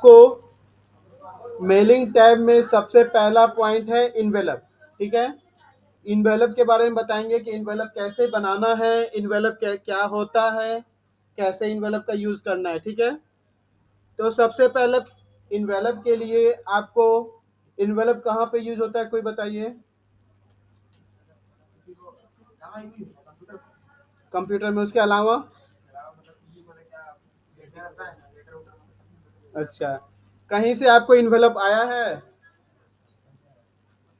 आपको mailing tab में सबसे पहला पॉइंट है इन्वेलप। ठीक है, इन्वेलप के बारे में बताएंगे कि इन्वेलप कैसे बनाना है, इन्वेलप क्या होता है, कैसे इन्वेलप का यूज करना है। ठीक है, तो सबसे पहले इन्वेलप के लिए आपको इन्वेलप कहाँ पे यूज होता है, कोई बताइए। कंप्यूटर में, उसके अलावा? अच्छा, कहीं से आपको इन्वेलप आया है?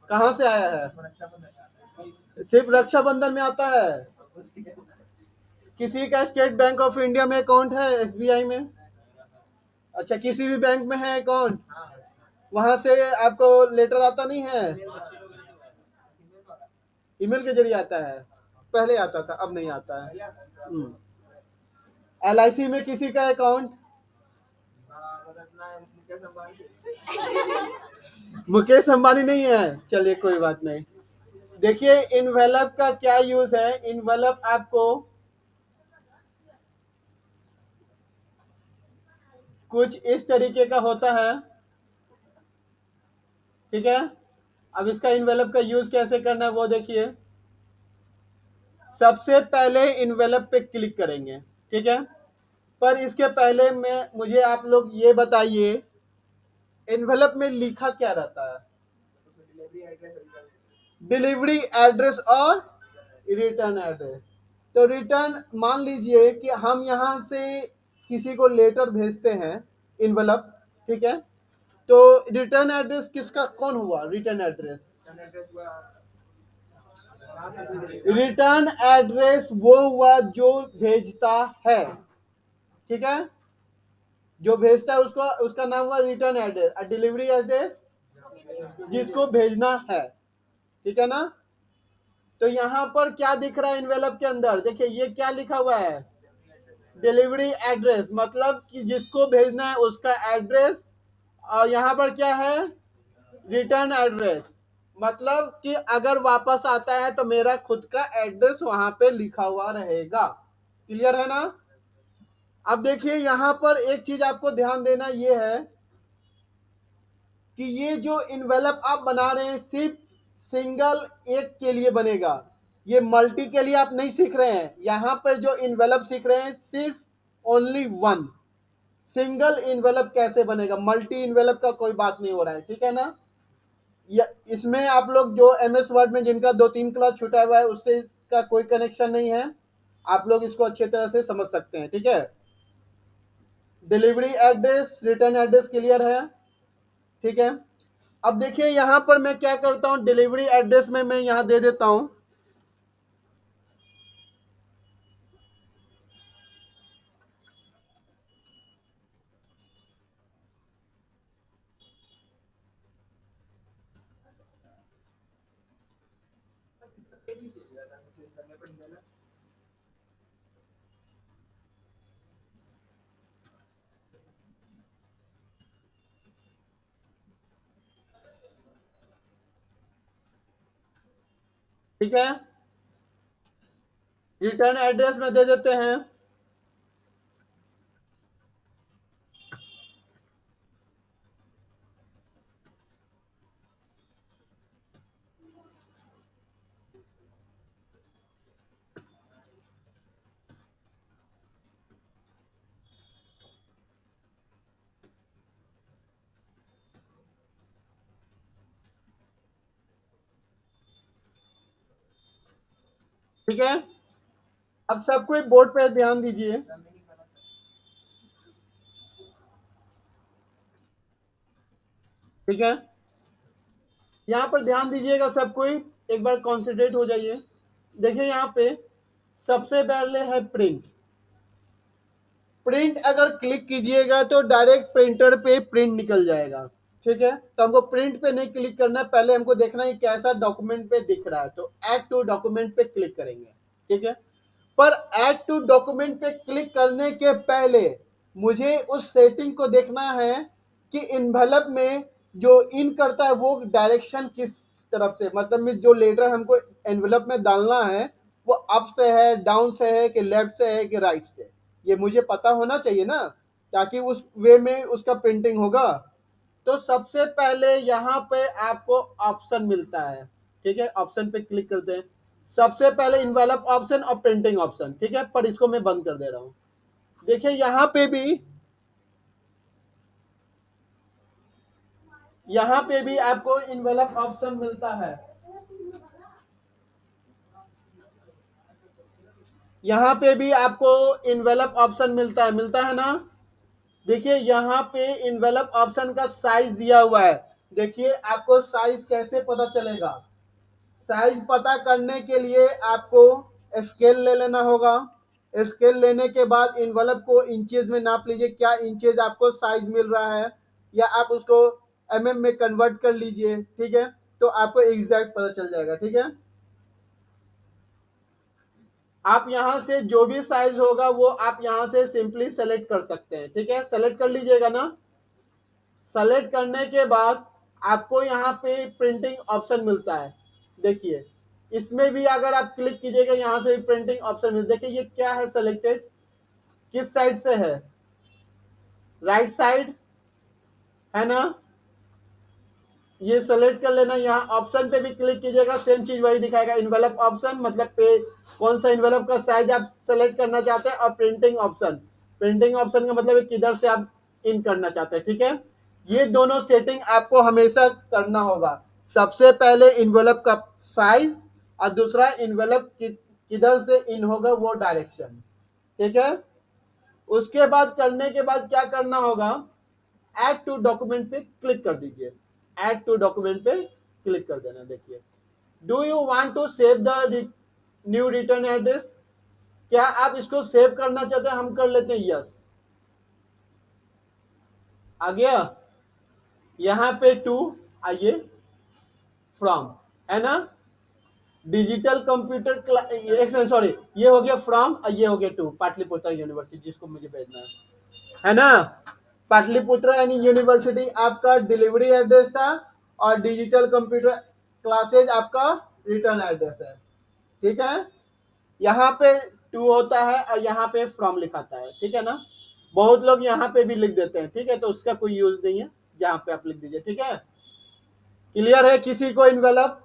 कहाँ से आया है? सिर्फ रक्षाबंधन में आता है? किसी का स्टेट बैंक ऑफ इंडिया में अकाउंट है, एसबीआई में? अच्छा, किसी भी बैंक में है अकाउंट, वहां से आपको लेटर आता नहीं है? ईमेल के जरिए आता है? पहले आता था, अब नहीं आता है। एलआईसी में किसी का अकाउंट? मुकेश अंबानी नहीं है, चलिए कोई बात नहीं। देखिए इन्वेलप का क्या यूज है। इन्वेलप आपको कुछ इस तरीके का होता है। ठीक है, अब इसका इन्वेलप का यूज कैसे करना है वो देखिए। सबसे पहले इन्वेलप पे क्लिक करेंगे। ठीक है, पर इसके पहले मुझे आप लोग ये बताइए, इन्वेलप में लिखा क्या रहता है? डिलीवरी एड्रेस और रिटर्न एड्रेस। तो रिटर्न, मान लीजिए कि हम यहाँ से किसी को लेटर भेजते हैं, इन्वेलप। ठीक है, तो रिटर्न एड्रेस किसका, कौन हुआ रिटर्न एड्रेस? रिटर्न एड्रेस वो हुआ जो भेजता है। ठीक है, जो भेजता है उसको, उसका नाम हुआ रिटर्न एड्रेस। डिलीवरी एड्रेस जिसको भेजना है। ठीक है ना? तो यहाँ पर क्या दिख रहा है इन्वेलप के अंदर, देखिए ये क्या लिखा हुआ है, डिलीवरी एड्रेस, मतलब कि जिसको भेजना है उसका एड्रेस। और यहाँ पर क्या है, रिटर्न एड्रेस, मतलब कि अगर वापस आता है तो मेरा खुद का एड्रेस वहां पे लिखा हुआ रहेगा। क्लियर है ना? अब देखिए यहाँ पर एक चीज आपको ध्यान देना ये है कि ये जो इन्वेलप आप बना रहे हैं सिर्फ सिंगल एक के लिए बनेगा, ये मल्टी के लिए आप नहीं सीख रहे हैं। यहाँ पर जो इन्वेलप सीख रहे हैं सिर्फ ओनली वन, सिंगल इन्वेलप कैसे बनेगा, मल्टी इन्वेलप का कोई बात नहीं हो रहा है। ठीक है ना? इसमें आप लोग जो एमएस वर्ड में जिनका 2-3 क्लास छूटा हुआ है उससे इसका कोई कनेक्शन नहीं है, आप लोग इसको अच्छे तरह से समझ सकते हैं। ठीक है, delivery address, return address clear है? ठीक है, अब देखिए यहां पर मैं क्या करता हूं, डिलीवरी एड्रेस में मैं यहां दे देता हूं ठीक है, रिटर्न एड्रेस में दे देते हैं। ठीक है, अब सब कोई बोर्ड पे ध्यान दीजिए। ठीक है, यहाँ पर ध्यान दीजिएगा सब कोई, एक बार कॉन्सेंट्रेट हो जाइए। देखिए यहाँ पे सबसे पहले है प्रिंट। प्रिंट अगर क्लिक कीजिएगा तो डायरेक्ट प्रिंटर पे प्रिंट निकल जाएगा। ठीक है, तो हमको प्रिंट पे नहीं क्लिक करना है, पहले हमको देखना है कैसा डॉक्यूमेंट पे दिख रहा है, तो ऐड टू डॉक्यूमेंट पे क्लिक करेंगे। ठीक है, पर ऐड टू डॉक्यूमेंट पे क्लिक करने के पहले मुझे उस सेटिंग को देखना है कि इन्वेलप में जो इन करता है वो डायरेक्शन किस तरफ से, मतलब में जो लेटर हमको एनवेलप में डालना है वो अप से है, डाउन से है, कि लेफ्ट से है, कि राइट से, ये मुझे पता होना चाहिए ना। ताकि उस वे में उसका प्रिंटिंग होगा। तो सबसे पहले यहाँ पे आपको ऑप्शन मिलता है, ठीक है, ऑप्शन पे क्लिक करते हैं। सबसे पहले इन्वेलप ऑप्शन और प्रिंटिंग ऑप्शन, ठीक है, पर इसको मैं बंद कर दे रहा हूं। देखिए यहाँ पे भी आपको इन्वेलप ऑप्शन मिलता है। यहाँ पे भी आपको इन्वेलप ऑप्शन मिलता है ना। देखिए यहाँ पे इन्वेलप ऑप्शन का साइज दिया हुआ है। देखिए आपको साइज कैसे पता चलेगा। साइज पता करने के लिए आपको स्केल ले लेना होगा। स्केल लेने के बाद इन्वेलप को इंचेस में नाप लीजिए, क्या इंचेस आपको साइज मिल रहा है, या आप उसको एमएम में कन्वर्ट कर लीजिए, ठीक है, तो आपको एग्जैक्ट पता चल जाएगा। ठीक है, आप यहां से जो भी साइज होगा वो आप यहां से सिंपली सेलेक्ट कर सकते हैं। ठीक है, सेलेक्ट कर लीजिएगा ना। सेलेक्ट करने के बाद आपको यहाँ पे प्रिंटिंग ऑप्शन मिलता है। देखिए इसमें भी अगर आप क्लिक कीजिएगा यहां से भी प्रिंटिंग ऑप्शन मिलता है। देखिए ये क्या है, सेलेक्टेड किस साइड से है, राइट साइड है ना। ये सेलेक्ट कर लेना, यहाँ ऑप्शन पे भी क्लिक कीजिएगा, सेम चीज वही दिखाएगा। इन्वेलप ऑप्शन मतलब पे कौन सा इन्वेलप का साइज आप सेलेक्ट करना चाहते हैं, और प्रिंटिंग ऑप्शन, प्रिंटिंग ऑप्शन का मतलब किधर से आप इन करना चाहते हैं। ठीक है, ये दोनों सेटिंग आपको हमेशा करना होगा। सबसे पहले इन्वेलप का साइज, और दूसरा इन्वेलप किधर से इन होगा वो डायरेक्शन। ठीक है, उसके बाद करने के बाद क्या करना होगा, ऐड टू डॉक्यूमेंट पे क्लिक कर दीजिए। ऐड टू डॉक्यूमेंट पे क्लिक कर देना। देखिए, do you want to save the new return address, क्या आप इसको सेव करना चाहते हैं। हम कर लेते हैं यस। आ गया, यहां पे टू, आइए फ्रॉम, है ना, डिजिटल कंप्यूटर एक सॉरी, ये हो गया फ्रॉम और ये हो गया टू, पाटलिपुत्र यूनिवर्सिटी जिसको मुझे भेजना है ना। पाटलिपुत्र यानी यूनिवर्सिटी आपका डिलीवरी एड्रेस था, और डिजिटल कंप्यूटर क्लासेज आपका रिटर्न एड्रेस है। ठीक है, यहाँ पे टू होता है और यहाँ पे फ्रॉम लिखाता है। ठीक है ना, बहुत लोग यहाँ पे भी लिख देते हैं। ठीक है, तो उसका कोई यूज नहीं है, जहाँ पे आप लिख दीजिए। ठीक है, क्लियर है किसी को इन्वेलप,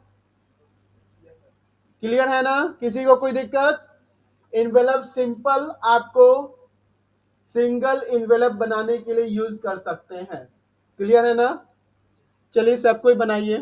क्लियर है ना, किसी को कोई दिक्कत। इन्वेलप सिंपल आपको सिंगल इन्वेलप बनाने के लिए यूज कर सकते हैं। क्लियर है ना, चलिए सब कोई बनाइए।